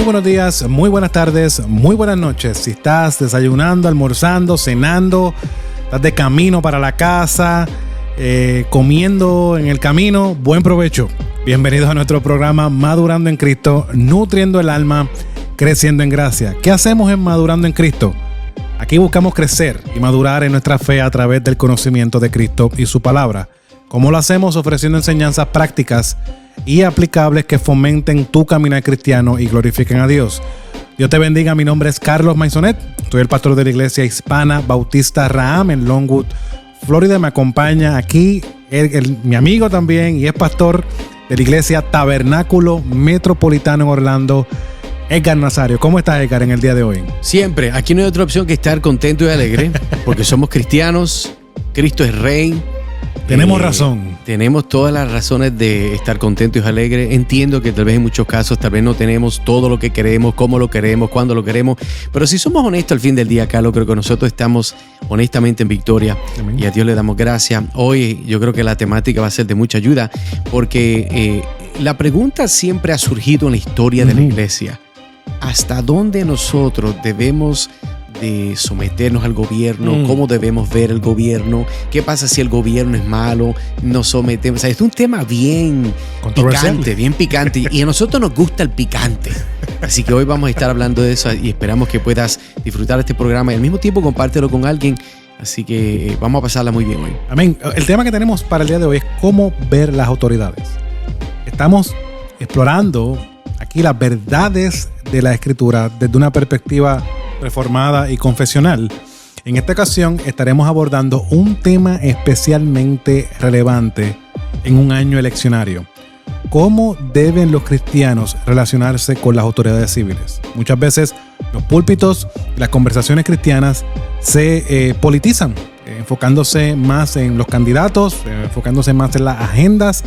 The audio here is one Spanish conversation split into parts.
buenos días, muy buenas tardes, muy buenas noches. Si estás desayunando, almorzando, cenando, estás de camino para la casa, comiendo en el camino, buen provecho. Bienvenidos a nuestro programa Madurando en Cristo, nutriendo el alma, creciendo en gracia. ¿Qué hacemos en Madurando en Cristo? Aquí buscamos crecer y madurar en nuestra fe a través del conocimiento de Cristo y su palabra. ¿Cómo lo hacemos? Ofreciendo enseñanzas prácticas y aplicables que fomenten tu caminar cristiano y glorifiquen a Dios. Dios te bendiga. Mi nombre es Carlos Maisonet. Soy el pastor de la Iglesia Hispana Bautista Raham en Longwood, Florida. Me acompaña aquí mi amigo también y es pastor de la Iglesia Tabernáculo Metropolitano en Orlando, Edgar Nazario. ¿Cómo estás, Edgar, en el día de hoy? Siempre. Aquí no hay otra opción que estar contento y alegre, porque somos cristianos. Cristo es Rey. Tenemos razón. Tenemos todas las razones de estar contentos y alegres. Entiendo que tal vez en muchos casos tal vez no tenemos todo lo que queremos, cómo lo queremos, cuándo lo queremos. Pero si somos honestos al fin del día, Carlos, creo que nosotros estamos honestamente en victoria. Amén. Y a Dios le damos gracias. Hoy yo creo que la temática va a ser de mucha ayuda porque la pregunta siempre ha surgido en la historia de la iglesia. ¿Hasta dónde nosotros debemos de someternos al gobierno? ¿Cómo debemos ver el gobierno? ¿Qué pasa si el gobierno es malo? Nos sometemos. O sea, es un tema bien picante, y a nosotros nos gusta el picante. Así que hoy vamos a estar hablando de eso y esperamos que puedas disfrutar de este programa y al mismo tiempo compártelo con alguien. Así que vamos a pasarla muy bien hoy. Amén. El tema que tenemos para el día de hoy es cómo ver las autoridades. Estamos explorando aquí las verdades de la Escritura desde una perspectiva reformada y confesional. En esta ocasión estaremos abordando un tema especialmente relevante en un año eleccionario. ¿Cómo deben los cristianos relacionarse con las autoridades civiles? Muchas veces los púlpitos y las conversaciones cristianas se politizan, enfocándose más en los candidatos, enfocándose más en las agendas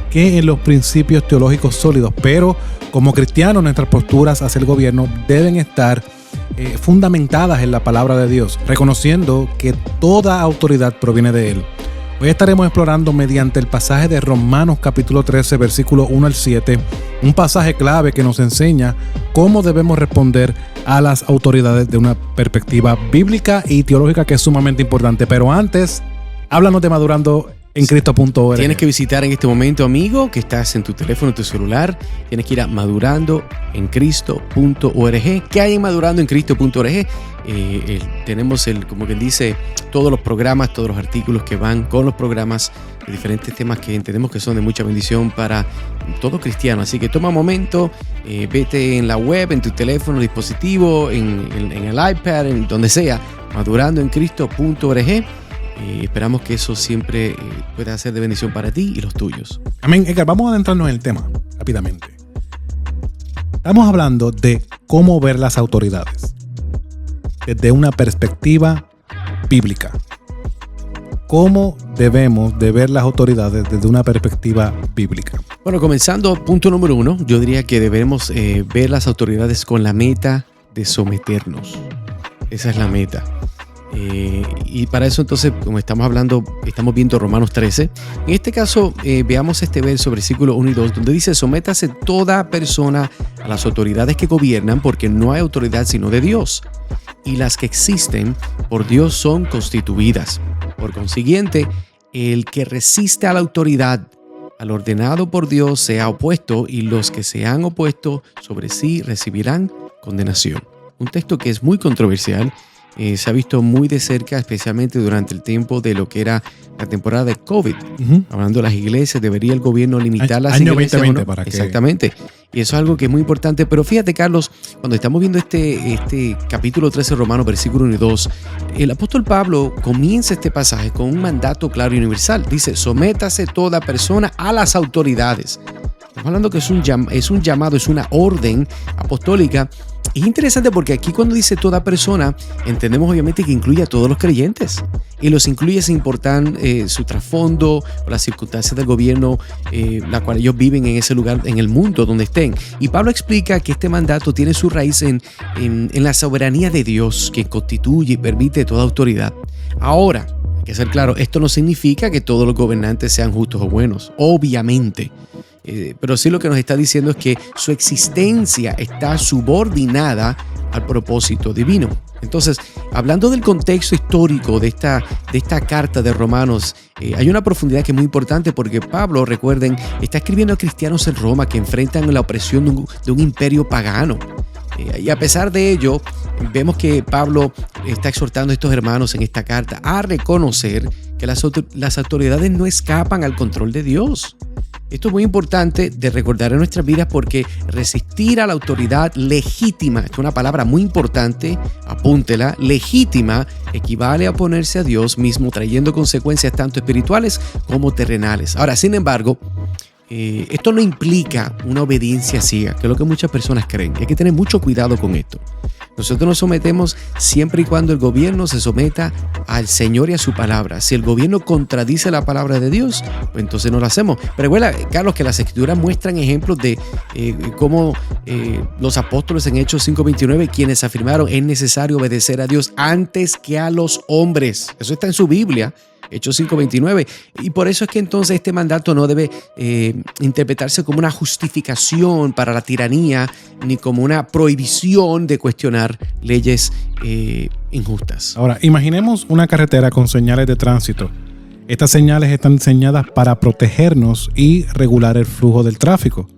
que en los principios teológicos sólidos. Pero como cristianos, nuestras posturas hacia el gobierno deben estar fundamentadas en la palabra de Dios, reconociendo que toda autoridad proviene de Él. Hoy estaremos explorando mediante el pasaje de Romanos capítulo 13, versículo 1 al 7, un pasaje clave que nos enseña cómo debemos responder a las autoridades de una perspectiva bíblica y teológica que es sumamente importante. Pero antes, háblanos de Madurando en Cristo.org. Tienes que visitar en este momento, amigo, que estás en tu teléfono, en tu celular. Tienes que ir a madurandoencristo.org. ¿Qué hay en madurandoencristo.org? Tenemos como quien dice, todos los programas, todos los artículos que van con los programas de diferentes temas que entendemos que son de mucha bendición para todo cristiano. Así que toma un momento, vete en la web, en tu teléfono, dispositivo, en el iPad, en donde sea, madurandoencristo.org. Esperamos que eso siempre pueda ser de bendición para ti y los tuyos. Amén. Edgar, vamos a adentrarnos en el tema rápidamente. Estamos hablando de cómo ver las autoridades desde una perspectiva bíblica. ¿Cómo debemos de ver las autoridades desde una perspectiva bíblica? Bueno, comenzando, punto número 1, yo diría que debemos ver las autoridades con la meta de someternos. Esa es la meta. Y para eso entonces, como estamos viendo Romanos 13. En este caso, veamos este verso, versículo 1 y 2, donde dice: sométase toda persona a las autoridades que gobiernan, porque no hay autoridad sino de Dios, y las que existen por Dios son constituidas. Por consiguiente, el que resiste a la autoridad, al ordenado por Dios, se ha opuesto, y los que se han opuesto sobre sí recibirán condenación. Un texto que es muy controversial. Se ha visto muy de cerca, especialmente durante el tiempo de lo que era la temporada de COVID. Hablando de las iglesias, ¿debería el gobierno limitar las iglesias? 2020 para que... Exactamente. Y eso es algo que es muy importante. Pero fíjate, Carlos, cuando estamos viendo este capítulo 13 Romanos, versículo 1 y 2, el apóstol Pablo comienza este pasaje con un mandato claro y universal. Dice: sométase toda persona a las autoridades. Estamos hablando que es un llamado, es una orden apostólica. Es interesante porque aquí cuando dice toda persona, entendemos obviamente que incluye a todos los creyentes. Y los incluye sin importar su trasfondo o las circunstancias del gobierno, la cual ellos viven en ese lugar, en el mundo donde estén. Y Pablo explica que este mandato tiene su raíz en la soberanía de Dios, que constituye y permite toda autoridad. Ahora, hay que ser claro, esto no significa que todos los gobernantes sean justos o buenos, obviamente. pero sí lo que nos está diciendo es que su existencia está subordinada al propósito divino. Entonces, hablando del contexto histórico de esta carta de Romanos, hay una profundidad que es muy importante porque Pablo, recuerden, está escribiendo a cristianos en Roma que enfrentan la opresión de un imperio pagano. Y a pesar de ello, vemos que Pablo está exhortando a estos hermanos en esta carta a reconocer que las autoridades no escapan al control de Dios. Esto es muy importante de recordar en nuestras vidas porque resistir a la autoridad legítima, esta es una palabra muy importante, apúntela, legítima, equivale a oponerse a Dios mismo, trayendo consecuencias tanto espirituales como terrenales. Ahora, sin embargo, esto no implica una obediencia ciega, que es lo que muchas personas creen. Hay que tener mucho cuidado con esto. Nosotros nos sometemos siempre y cuando el gobierno se someta al Señor y a su palabra. Si el gobierno contradice la palabra de Dios, pues entonces no lo hacemos. Pero recuerda, Carlos, que las Escrituras muestran ejemplos de cómo los apóstoles en Hechos 5:29, quienes afirmaron es necesario obedecer a Dios antes que a los hombres. Eso está en su Biblia. Hechos 5:29. Y por eso es que entonces este mandato no debe interpretarse como una justificación para la tiranía ni como una prohibición de cuestionar leyes injustas. Ahora, imaginemos una carretera con señales de tránsito. Estas señales están diseñadas para protegernos y regular el flujo del tráfico.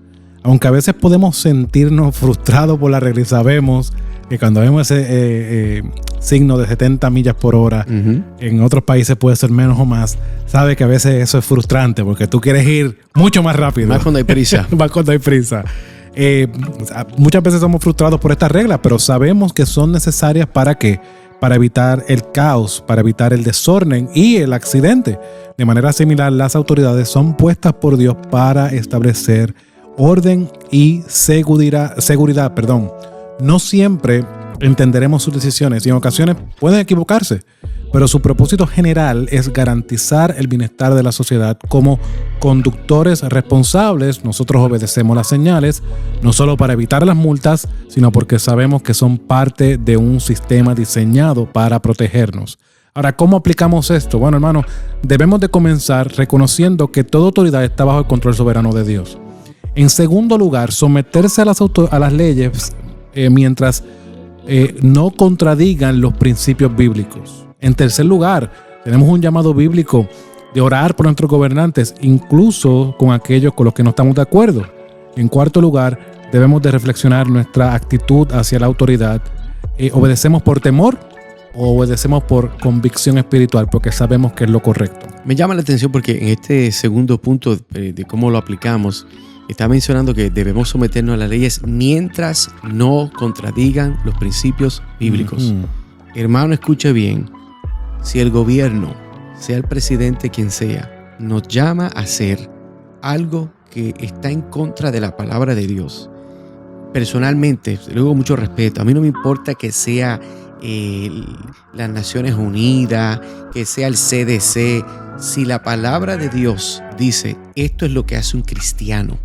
Aunque a veces podemos sentirnos frustrados por la regla y sabemos que cuando vemos ese signo de 70 millas por hora, en otros países puede ser menos o más, sabe que a veces eso es frustrante porque tú quieres ir mucho más rápido. Más cuando hay prisa. Más cuando hay prisa. Muchas veces somos frustrados por estas reglas, pero sabemos que son necesarias ¿para qué? Para evitar el caos, para evitar el desorden y el accidente. De manera similar, las autoridades son puestas por Dios para establecer orden y seguridad. No siempre entenderemos sus decisiones y en ocasiones pueden equivocarse, pero su propósito general es garantizar el bienestar de la sociedad. Como conductores responsables, nosotros obedecemos las señales, no solo para evitar las multas, sino porque sabemos que son parte de un sistema diseñado para protegernos. Ahora, ¿cómo aplicamos esto? Bueno, hermano, debemos de comenzar reconociendo que toda autoridad está bajo el control soberano de Dios. En segundo lugar, someterse a las leyes mientras no contradigan los principios bíblicos. En tercer lugar, tenemos un llamado bíblico de orar por nuestros gobernantes, incluso con aquellos con los que no estamos de acuerdo. En cuarto lugar, debemos de reflexionar nuestra actitud hacia la autoridad. ¿Obedecemos por temor o obedecemos por convicción espiritual? Porque sabemos que es lo correcto. Me llama la atención porque en este segundo punto de cómo lo aplicamos, está mencionando que debemos someternos a las leyes mientras no contradigan los principios bíblicos. Hermano, escuche bien. Si el gobierno, sea el presidente quien sea, nos llama a hacer algo que está en contra de la palabra de Dios, personalmente, le digo con mucho respeto, a mí no me importa que sea las Naciones Unidas, que sea el CDC. Si la palabra de Dios dice, esto es lo que hace un cristiano,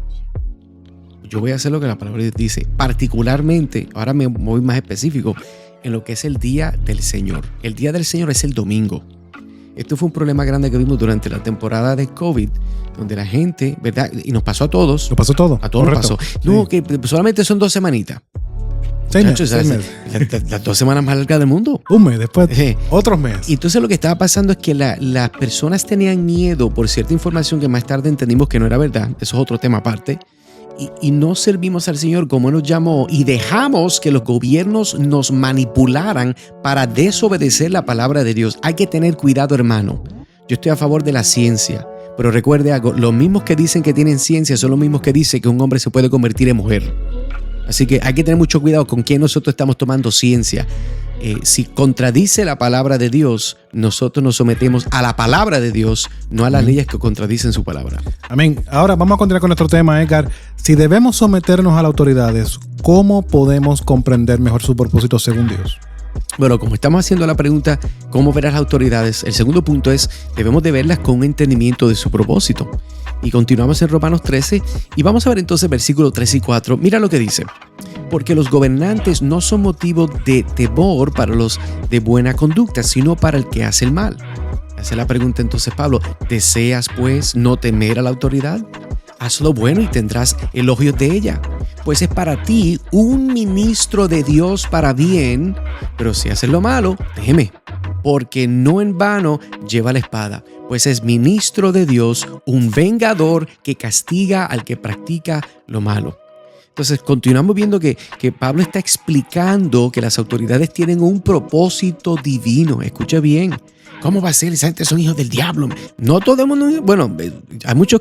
yo voy a hacer lo que la palabra de Dios dice. Particularmente, ahora me voy más específico, en lo que es el día del Señor. El día del Señor es el domingo. Esto fue un problema grande que vimos durante la temporada de COVID, donde la gente, ¿verdad? Y nos pasó a todos. Nos pasó todo. A todos nos pasó. No, sí. Que solamente son 2 semanitas. 6 meses. Las 2 semanas más largas del mundo. Un mes, después otros meses. Y entonces lo que estaba pasando es que las personas tenían miedo por cierta información que más tarde entendimos que no era verdad. Eso es otro tema aparte. Y no servimos al Señor como nos llamó y dejamos que los gobiernos nos manipularan para desobedecer la palabra de Dios. Hay que tener cuidado, hermano. Yo estoy a favor de la ciencia, pero recuerde algo, los mismos que dicen que tienen ciencia son los mismos que dicen que un hombre se puede convertir en mujer. Así que hay que tener mucho cuidado con quién nosotros estamos tomando ciencia. Si contradice la palabra de Dios, nosotros nos sometemos a la palabra de Dios, no a las leyes que contradicen su palabra. Amén. Ahora vamos a continuar con nuestro tema, Edgar. Si debemos someternos a las autoridades, ¿cómo podemos comprender mejor su propósito según Dios? Bueno, como estamos haciendo la pregunta, ¿cómo ver a las autoridades? El segundo punto es, debemos de verlas con un entendimiento de su propósito. Y continuamos en Romanos 13 y vamos a ver entonces versículos 3 y 4. Mira lo que dice. Porque los gobernantes no son motivo de temor para los de buena conducta, sino para el que hace el mal. Hace la pregunta entonces Pablo, ¿deseas pues no temer a la autoridad? haz lo bueno y tendrás elogios de ella. Pues es para ti un ministro de Dios para bien, pero si haces lo malo, teme, porque no en vano lleva la espada, pues es ministro de Dios, un vengador que castiga al que practica lo malo. Entonces continuamos viendo que Pablo está explicando que las autoridades tienen un propósito divino. Escucha bien. ¿Cómo va a ser? Esa gente son hijos del diablo. No todo el mundo. Bueno, hay muchos,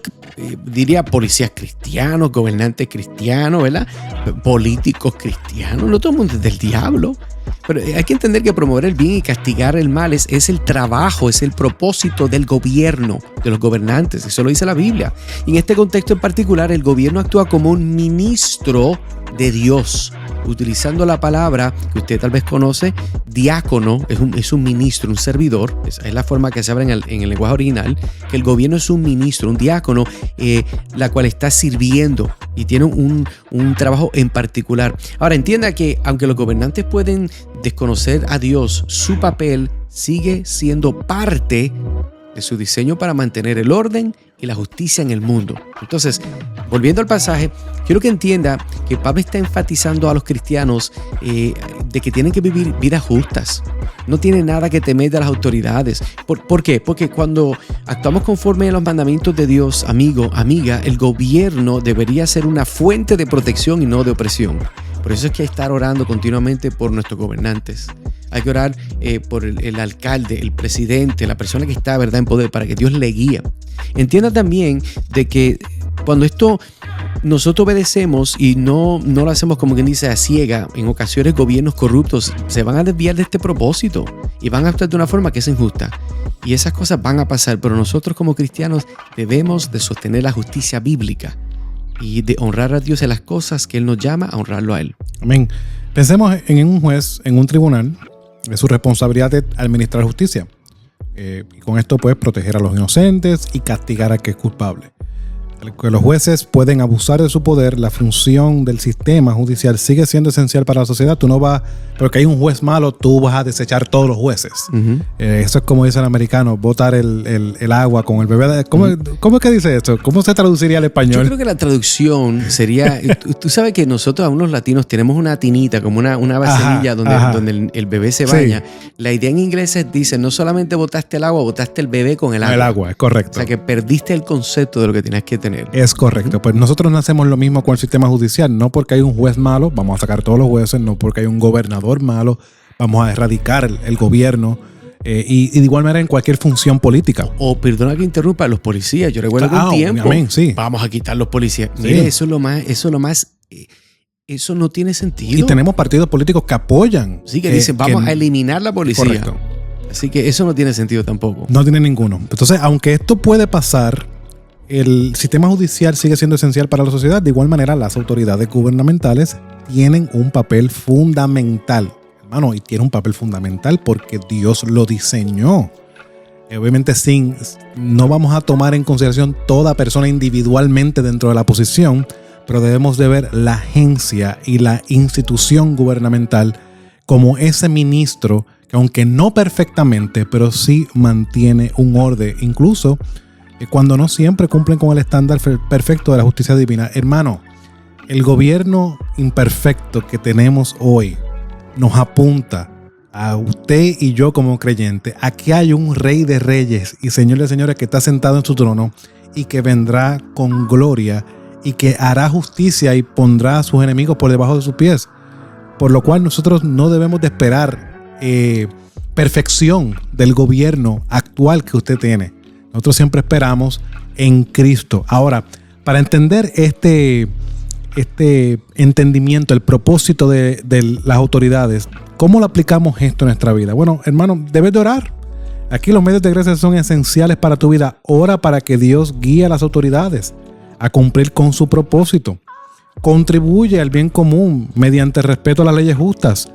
diría, policías cristianos, gobernantes cristianos, ¿verdad? Políticos cristianos. No todo el mundo es del diablo. Pero hay que entender que promover el bien y castigar el mal es el trabajo, es el propósito del gobierno, de los gobernantes. Eso lo dice la Biblia. Y en este contexto en particular, el gobierno actúa como un ministro de Dios, utilizando la palabra que usted tal vez conoce, diácono, es un ministro, un servidor. Es la forma que se habla en el lenguaje original, que el gobierno es un ministro, un diácono, la cual está sirviendo y tiene un trabajo en particular. Ahora, entienda que aunque los gobernantes pueden desconocer a Dios, su papel sigue siendo parte de su diseño para mantener el orden y la justicia en el mundo. Entonces, volviendo al pasaje, quiero que entienda que Pablo está enfatizando a los cristianos de que tienen que vivir vidas justas. No tiene nada que temer de las autoridades. ¿Por qué? Porque cuando actuamos conforme a los mandamientos de Dios, amigo, amiga, el gobierno debería ser una fuente de protección y no de opresión. Por eso es que hay que estar orando continuamente por nuestros gobernantes. Hay que orar por el alcalde, el presidente, la persona que está, ¿verdad?, en poder, para que Dios le guíe. Entienda también de que cuando nosotros obedecemos y no lo hacemos como quien dice a ciega, en ocasiones gobiernos corruptos se van a desviar de este propósito y van a actuar de una forma que es injusta. Y esas cosas van a pasar, pero nosotros como cristianos debemos de sostener la justicia bíblica y de honrar a Dios en las cosas que Él nos llama a honrarlo a Él. Amén. Pensemos en un juez, en un tribunal. Es su responsabilidad de administrar justicia. Y con esto puedes proteger a los inocentes y castigar al que es culpable. Que los jueces pueden abusar de su poder, la función del sistema judicial sigue siendo esencial para la sociedad. Tú no vas, porque hay un juez malo, tú vas a desechar todos los jueces. Uh-huh. Eso es como dice el americano, botar el agua con el bebé. ¿Cómo es que dice esto? ¿Cómo se traduciría al español? Yo creo que la traducción sería, tú sabes que nosotros a unos latinos tenemos una tinita, como una vaselilla donde el bebé se baña. Sí. La idea en inglés dice, no solamente botaste el agua, botaste el bebé con el agua. El agua, es correcto. O sea que perdiste el concepto de lo que tenías que tener. Es correcto. Pues nosotros no hacemos lo mismo con el sistema judicial. No porque hay un juez malo, vamos a sacar todos los jueces. No porque hay un gobernador malo, vamos a erradicar el gobierno. Y de igual manera en cualquier función política. O perdona que interrumpa, los policías. Yo recuerdo que un tiempo vamos a quitar los policías. Sí. Mire, eso no tiene sentido. Y tenemos partidos políticos que apoyan. Sí, que dicen vamos a eliminar la policía. Correcto. Así que eso no tiene sentido tampoco. No tiene ninguno. Entonces, aunque esto puede pasar, el sistema judicial sigue siendo esencial para la sociedad. De igual manera, las autoridades gubernamentales tienen un papel fundamental. Hermano, y tiene un papel fundamental porque Dios lo diseñó. Obviamente, no vamos a tomar en consideración toda persona individualmente dentro de la posición, pero debemos de ver la agencia y la institución gubernamental como ese ministro que, aunque no perfectamente, pero sí mantiene un orden, incluso cuando no siempre cumplen con el estándar perfecto de la justicia divina. Hermano, el gobierno imperfecto que tenemos hoy nos apunta a usted y yo como creyentes a que hay un rey de reyes y señor de señores que está sentado en su trono y que vendrá con gloria y que hará justicia y pondrá a sus enemigos por debajo de sus pies. Por lo cual nosotros no debemos de esperar perfección del gobierno actual que usted tiene. Nosotros siempre esperamos en Cristo. Ahora, para entender este entendimiento, el propósito de las autoridades, ¿cómo lo aplicamos esto en nuestra vida? Bueno, hermano, debes de orar. Aquí los medios de gracia son esenciales para tu vida. Ora para que Dios guíe a las autoridades a cumplir con su propósito. Contribuye al bien común mediante respeto a las leyes justas.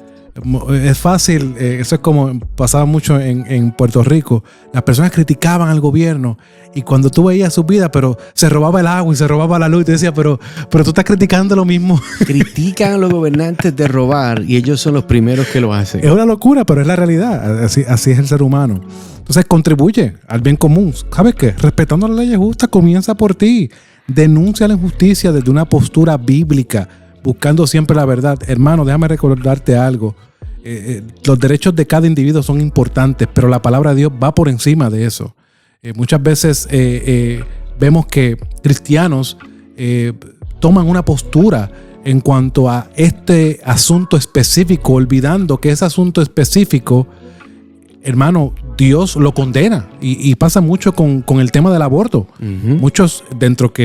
Es fácil, eso es como pasaba mucho en Puerto Rico. Las personas criticaban al gobierno y cuando tú veías su vida, pero se robaba el agua y se robaba la luz y te decía, pero tú estás criticando lo mismo. Critican a los gobernantes de robar y ellos son los primeros que lo hacen. Es una locura, pero es la realidad. Así es el ser humano. Entonces contribuye al bien común. ¿Sabes qué? Respetando las leyes justas, comienza por ti. Denuncia la injusticia desde una postura bíblica, buscando siempre la verdad. Hermano, déjame recordarte algo. Los derechos de cada individuo son importantes, pero la palabra de Dios va por encima de eso. Muchas veces vemos que cristianos toman una postura en cuanto a este asunto específico, olvidando que ese asunto específico, hermano, Dios lo condena. Y pasa mucho con el tema del aborto. Uh-huh. Muchos,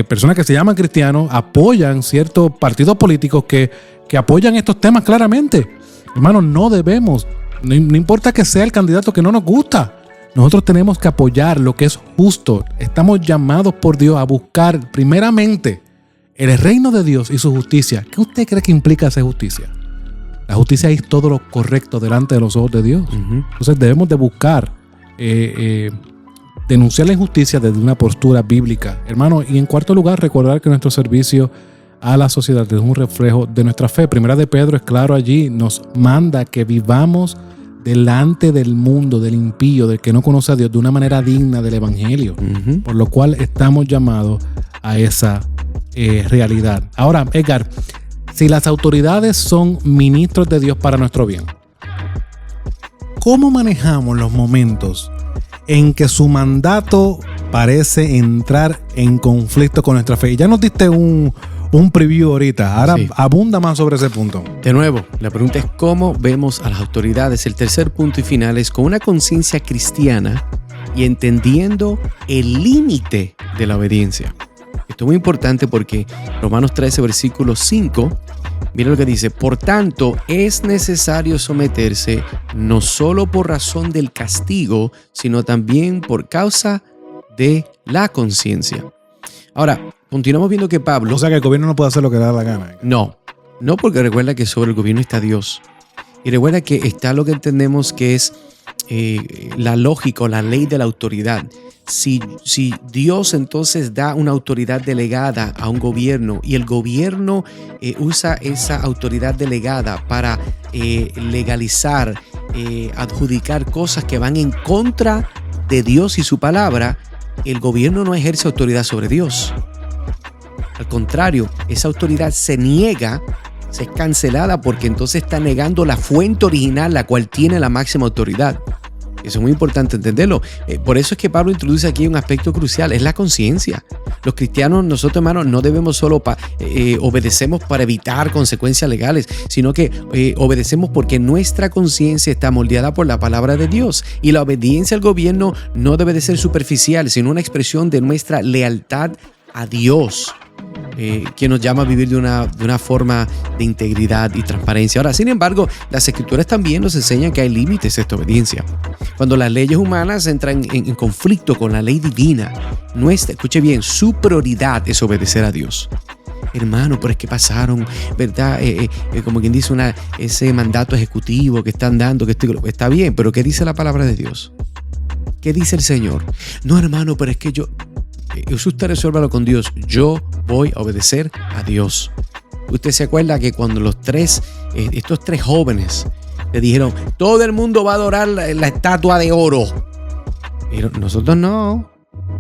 personas que se llaman cristianos, apoyan ciertos partidos políticos que apoyan estos temas claramente. Hermano, no debemos, no importa que sea el candidato que no nos gusta, nosotros tenemos que apoyar lo que es justo. Estamos llamados por Dios a buscar primeramente el reino de Dios y su justicia. ¿Qué usted cree que implica esa justicia? La justicia es todo lo correcto delante de los ojos de Dios. Uh-huh. Entonces debemos de buscar denunciar la injusticia desde una postura bíblica. Hermano, y en cuarto lugar, recordar que nuestro servicio a la sociedad es un reflejo de nuestra fe. Primera de Pedro es claro allí, nos manda que vivamos delante del mundo, del impío, del que no conoce a Dios, de una manera digna del evangelio. Uh-huh. Por lo cual estamos llamados a esa realidad. Ahora, Edgar, si las autoridades son ministros de Dios para nuestro bien, ¿cómo manejamos los momentos en que su mandato parece entrar en conflicto con nuestra fe? Y ya nos diste un preview ahorita. Ahora sí, abunda más sobre ese punto. De nuevo, la pregunta es cómo vemos a las autoridades. El tercer punto y final es con una conciencia cristiana y entendiendo el límite de la obediencia. Esto es muy importante porque Romanos 13, versículo 5, mira lo que dice: por tanto, es necesario someterse no solo por razón del castigo, sino también por causa de la conciencia. Ahora, continuamos viendo que Pablo... O sea que el gobierno no puede hacer lo que le da la gana. No, porque recuerda que sobre el gobierno está Dios. Y recuerda que está lo que entendemos que es la lógica o la ley de la autoridad. Si Dios entonces da una autoridad delegada a un gobierno y el gobierno usa esa autoridad delegada para legalizar, adjudicar cosas que van en contra de Dios y su palabra, el gobierno no ejerce autoridad sobre Dios. Al contrario, esa autoridad se niega, se es cancelada porque entonces está negando la fuente original, la cual tiene la máxima autoridad. Eso es muy importante entenderlo. Por eso es que Pablo introduce aquí un aspecto crucial, es la conciencia. Los cristianos, nosotros hermanos, no debemos solo obedecemos para evitar consecuencias legales, sino que obedecemos porque nuestra conciencia está moldeada por la palabra de Dios. Y la obediencia al gobierno no debe de ser superficial, sino una expresión de nuestra lealtad a Dios, que nos llama a vivir de una forma de integridad y transparencia. Ahora, sin embargo, las escrituras también nos enseñan que hay límites a esta obediencia. Cuando las leyes humanas entran en conflicto con la ley divina, escuche bien, su prioridad es obedecer a Dios. Hermano, pero es que pasaron, ¿verdad? Como quien dice, ese mandato ejecutivo que están dando, está bien, pero ¿qué dice la palabra de Dios? ¿Qué dice el Señor? No, hermano, pero es que usted resuélvalo con Dios. Yo voy a obedecer a Dios. Usted se acuerda que cuando estos tres jóvenes le dijeron, todo el mundo va a adorar la estatua de oro. Pero nosotros no.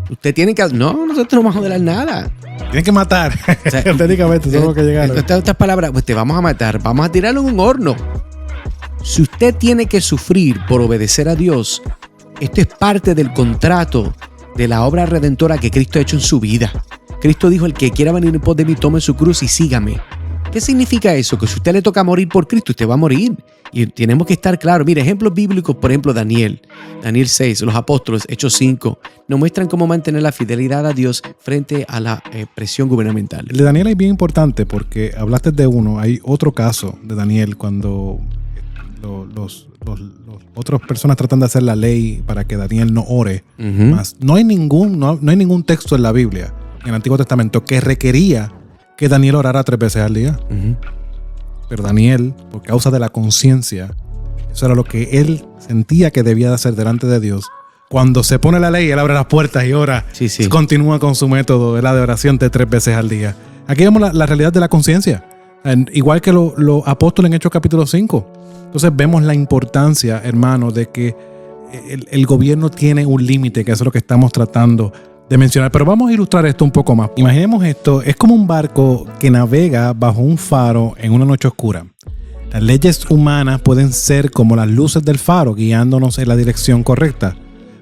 Usted tiene que... No, nosotros no vamos a adorar nada. Tienen que matar. O sea, técnicamente somos que llegaron. Estas palabras, pues te vamos a matar. Vamos a tirarlo en un horno. Si usted tiene que sufrir por obedecer a Dios, esto es parte del contrato de la obra redentora que Cristo ha hecho en su vida. Cristo dijo, el que quiera venir en pos de mí, tome su cruz y sígame. ¿Qué significa eso? Que si usted le toca morir por Cristo, usted va a morir. Y tenemos que estar claros. Mira, ejemplos bíblicos, por ejemplo, Daniel 6, los apóstoles, Hechos 5, nos muestran cómo mantener la fidelidad a Dios frente a la presión gubernamental. El de Daniel es bien importante porque hablaste de uno. Hay otro caso de Daniel cuando los otras personas tratan de hacer la ley para que Daniel no ore. Uh-huh. Más. No hay ningún texto en la Biblia, en el Antiguo Testamento, que requería que Daniel orara 3 veces al día. Uh-huh. Pero Daniel, por causa de la conciencia, eso era lo que él sentía que debía de hacer delante de Dios. Cuando se pone la ley, él abre las puertas y ora. Sí. Continúa con su método de oración de 3 veces al día. Aquí vemos la realidad de la conciencia. Igual que los apóstoles en Hechos capítulo 5. Entonces vemos la importancia, hermano, de que el gobierno tiene un límite, que eso es lo que estamos tratando mencionar, pero vamos a ilustrar esto un poco más. Imaginemos esto, es como un barco que navega bajo un faro en una noche oscura. Las leyes humanas pueden ser como las luces del faro, guiándonos en la dirección correcta.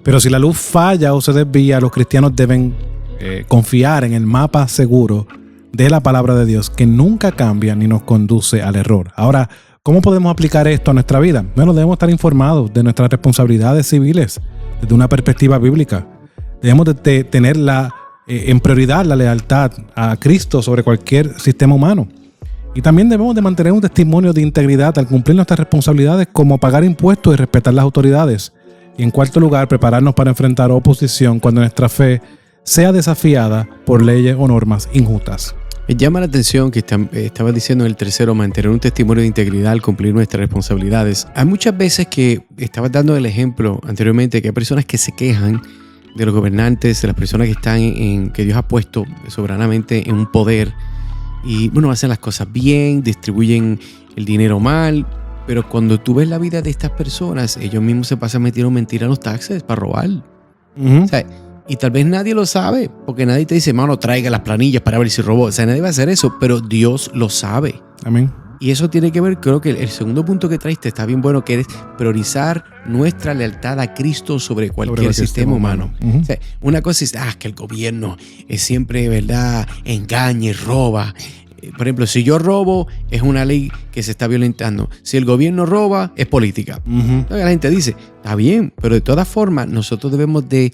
Pero si la luz falla o se desvía, los cristianos deben confiar en el mapa seguro de la palabra de Dios, que nunca cambia ni nos conduce al error. Ahora, ¿cómo podemos aplicar esto a nuestra vida? Bueno, debemos estar informados de nuestras responsabilidades civiles desde una perspectiva bíblica. Debemos de tener en prioridad la lealtad a Cristo sobre cualquier sistema humano. Y también debemos de mantener un testimonio de integridad al cumplir nuestras responsabilidades, como pagar impuestos y respetar las autoridades. Y en cuarto lugar, prepararnos para enfrentar oposición cuando nuestra fe sea desafiada por leyes o normas injustas. Me llama la atención que estabas diciendo en el tercero, mantener un testimonio de integridad al cumplir nuestras responsabilidades. Hay muchas veces que estabas dando el ejemplo anteriormente, que hay personas que se quejan de los gobernantes, de las personas que están que Dios ha puesto soberanamente en un poder. Y bueno, hacen las cosas bien, distribuyen el dinero mal, pero cuando tú ves la vida de estas personas, ellos mismos se pasan metiendo mentiras en los taxes para robar. O sea, y tal vez nadie lo sabe, porque nadie te dice, mano, traiga las planillas para ver si robó. O sea, nadie va a hacer eso, pero Dios lo sabe. Amén. Y eso tiene que ver, creo que el segundo punto que traiste está bien bueno, que es priorizar nuestra lealtad a Cristo sobre cualquier sistema humano. O sea, una cosa es que el gobierno es siempre, ¿verdad?, engaña y roba. Por ejemplo, si yo robo, es una ley que se está violentando. Si el gobierno roba, es política. La gente dice, está bien, pero de todas formas, nosotros debemos de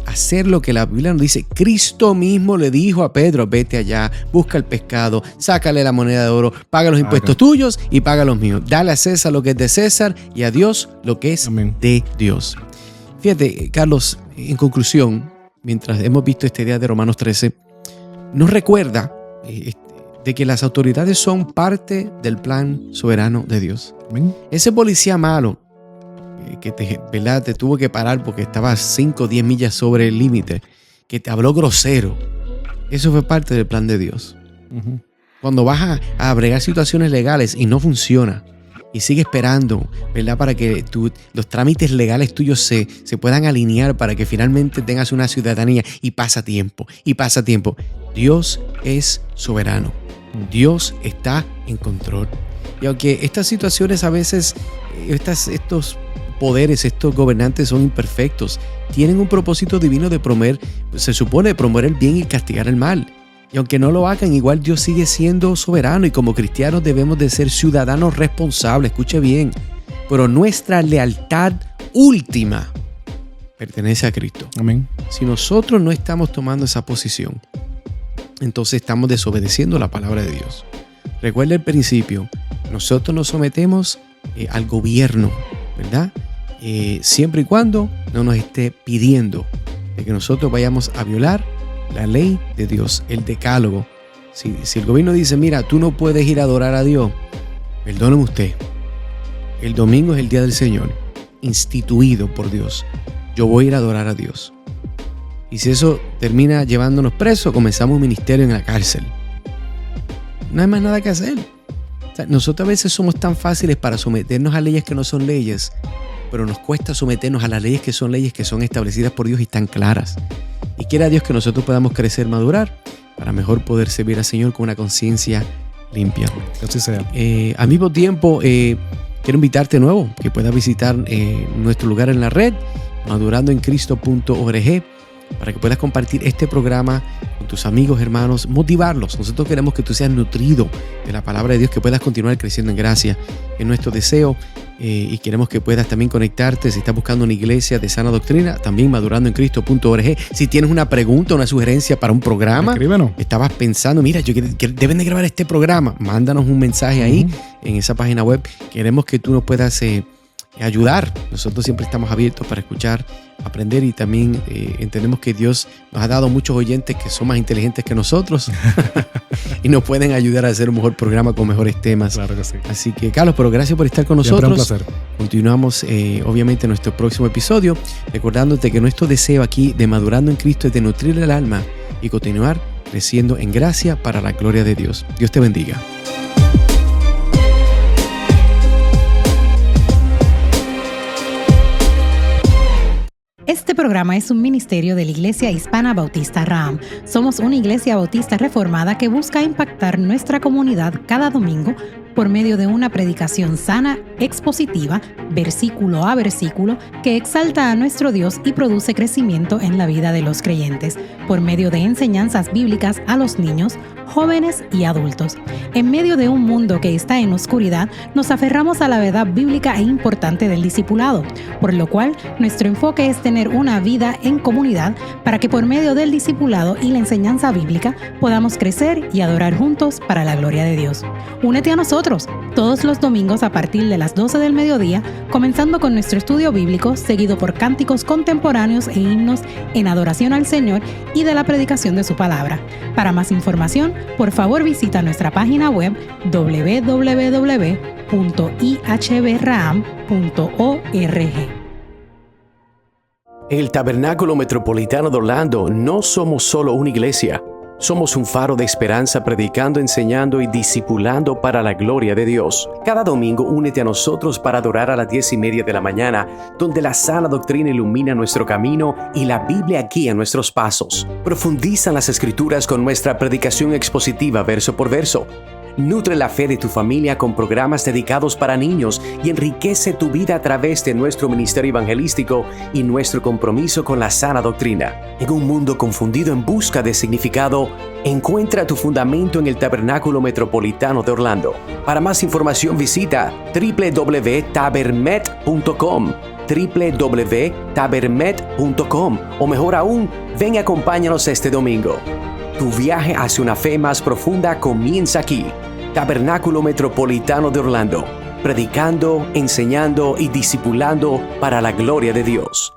hacer lo que la Biblia nos dice. Cristo mismo le dijo a Pedro, vete allá, busca el pescado, sácale la moneda de oro, paga los impuestos tuyos y paga los míos. Dale a César lo que es de César y a Dios lo que es de Dios. Fíjate, Carlos, en conclusión, mientras hemos visto este día de Romanos 13, nos recuerda de que las autoridades son parte del plan soberano de Dios. Amén. Ese policía malo que te tuvo que parar porque estaba 5 o 10 millas sobre el límite, que te habló grosero, eso fue parte del plan de Dios. Cuando vas a bregar situaciones legales y no funciona y sigue esperando, ¿verdad?, para que los trámites legales tuyos se puedan alinear para que finalmente tengas una ciudadanía, y pasa tiempo. Dios es soberano. Dios está en control. Y aunque estas situaciones a veces, estos poderes, estos gobernantes son imperfectos, tienen un propósito divino se supone promover el bien y castigar el mal. Y aunque no lo hagan, igual Dios sigue siendo soberano, y como cristianos debemos de ser ciudadanos responsables. Escuche bien, pero nuestra lealtad última pertenece a Cristo. Amén. Si nosotros no estamos tomando esa posición, entonces estamos desobedeciendo la palabra de Dios. Recuerda el principio, nosotros nos sometemos al gobierno, ¿verdad? Siempre y cuando no nos esté pidiendo de que nosotros vayamos a violar la ley de Dios, el decálogo. Si el gobierno dice, mira, tú no puedes ir a adorar a Dios, perdóneme usted, el domingo es el día del Señor, instituido por Dios. Yo voy a ir a adorar a Dios. Y si eso termina llevándonos presos, comenzamos un ministerio en la cárcel. No hay más nada que hacer. O sea, nosotros a veces somos tan fáciles para someternos a leyes que no son leyes, pero nos cuesta someternos a las leyes que son establecidas por Dios y están claras. Y quiera Dios que nosotros podamos crecer, madurar, para mejor poder servir al Señor con una conciencia limpia. Que así sea. Al mismo tiempo, quiero invitarte de nuevo que puedas visitar nuestro lugar en la red, madurandoencristo.org, para que puedas compartir este programa con tus amigos, hermanos, motivarlos. Nosotros queremos que tú seas nutrido de la palabra de Dios, que puedas continuar creciendo en gracia. Es nuestro deseo, y queremos que puedas también conectarte. Si estás buscando una iglesia de sana doctrina, también madurandoencristo.org. Si tienes una pregunta, una sugerencia para un programa, escríbenos. Estabas pensando, mira, deben de grabar este programa, mándanos un mensaje ahí en esa página web. Queremos que tú nos puedas ayudar. Nosotros siempre estamos abiertos para escuchar, aprender, y también entendemos que Dios nos ha dado muchos oyentes que son más inteligentes que nosotros y nos pueden ayudar a hacer un mejor programa con mejores temas. Claro que sí. Así que, Carlos, pero gracias por estar con nosotros. Siempre un placer. Continuamos obviamente en nuestro próximo episodio, recordándote que nuestro deseo aquí de Madurando en Cristo es de nutrir el alma y continuar creciendo en gracia para la gloria de Dios. Dios te bendiga. Este programa es un ministerio de la Iglesia Hispana Bautista Raham. Somos una iglesia bautista reformada que busca impactar nuestra comunidad cada domingo por medio de una predicación sana, expositiva, versículo a versículo, que exalta a nuestro Dios y produce crecimiento en la vida de los creyentes, por medio de enseñanzas bíblicas a los niños, jóvenes y adultos. En medio de un mundo que está en oscuridad, nos aferramos a la verdad bíblica e importante del discipulado, por lo cual nuestro enfoque es tener una vida en comunidad para que por medio del discipulado y la enseñanza bíblica podamos crecer y adorar juntos para la gloria de Dios. Únete a nosotros todos los domingos a partir de las 12 del mediodía, comenzando con nuestro estudio bíblico, seguido por cánticos contemporáneos e himnos en adoración al Señor y de la predicación de su palabra. Para más información, por favor visita nuestra página web www.ihbraham.org. En el Tabernáculo Metropolitano de Orlando no somos solo una iglesia. Somos un faro de esperanza predicando, enseñando y discipulando para la gloria de Dios. Cada domingo únete a nosotros para adorar a las 10:30 de la mañana, donde la sana doctrina ilumina nuestro camino y la Biblia guía nuestros pasos. Profundiza en las Escrituras con nuestra predicación expositiva verso por verso. Nutre la fe de tu familia con programas dedicados para niños y enriquece tu vida a través de nuestro ministerio evangelístico y nuestro compromiso con la sana doctrina. En un mundo confundido en busca de significado, encuentra tu fundamento en el Tabernáculo Metropolitano de Orlando. Para más información visita www.tabermet.com www.tabermet.com o mejor aún, ven y acompáñanos este domingo. Tu viaje hacia una fe más profunda comienza aquí. Tabernáculo Metropolitano de Orlando, predicando, enseñando y discipulando para la gloria de Dios.